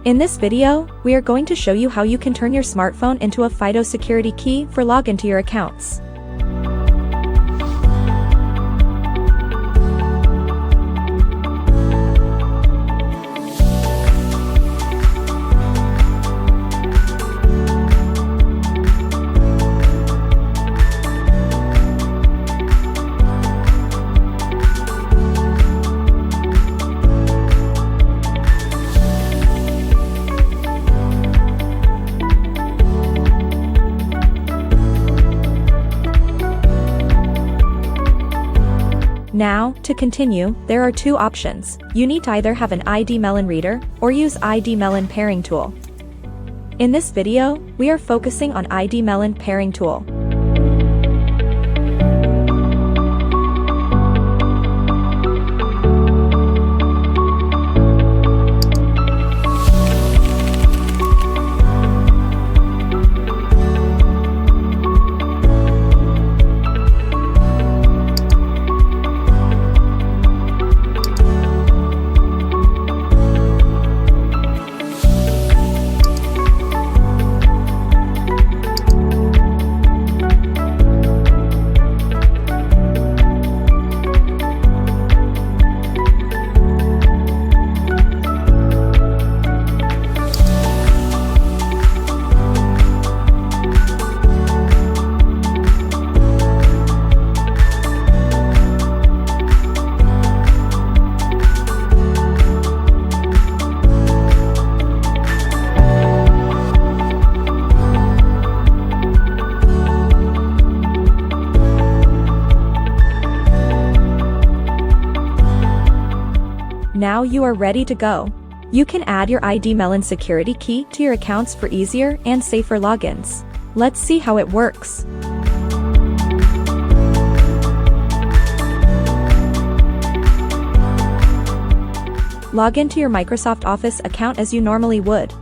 In this video, we are going to show you how you can turn your smartphone into a FIDO security key for login to your accounts. Now, to continue, there are two options. You need to either have an IDmelon reader or use IDmelon Pairing Tool. In this video, we are focusing on IDmelon Pairing Tool. Now you are ready to go. You can add your IDmelon security key to your accounts for easier and safer logins. Let's see how it works. Log into your Microsoft Office account as you normally would.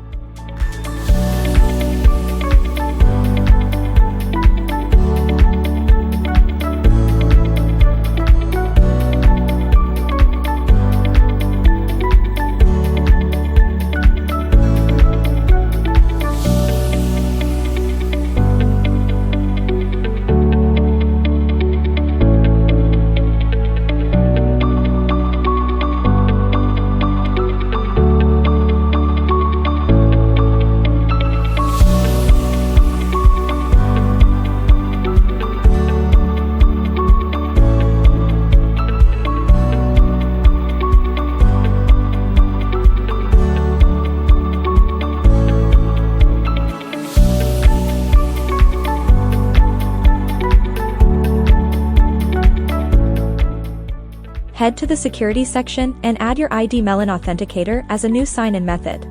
Head to the Security section and add your IDmelon Authenticator as a new sign-in method.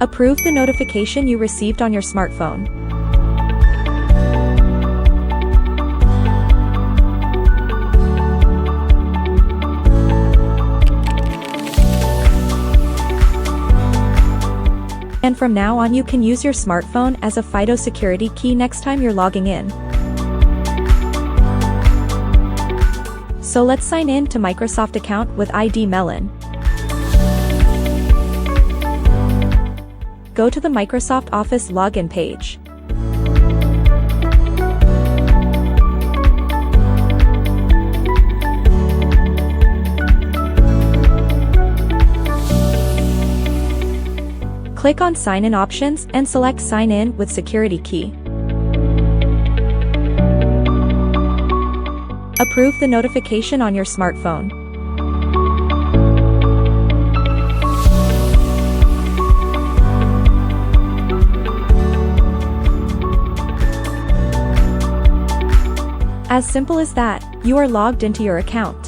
Approve the notification you received on your smartphone. And from now on you can use your smartphone as a FIDO security key next time you're logging in. So let's sign in to Microsoft account with IDmelon. Go to the Microsoft Office login page. Click on Sign-in options and select Sign in with security key. Approve the notification on your smartphone. As simple as that, you are logged into your account.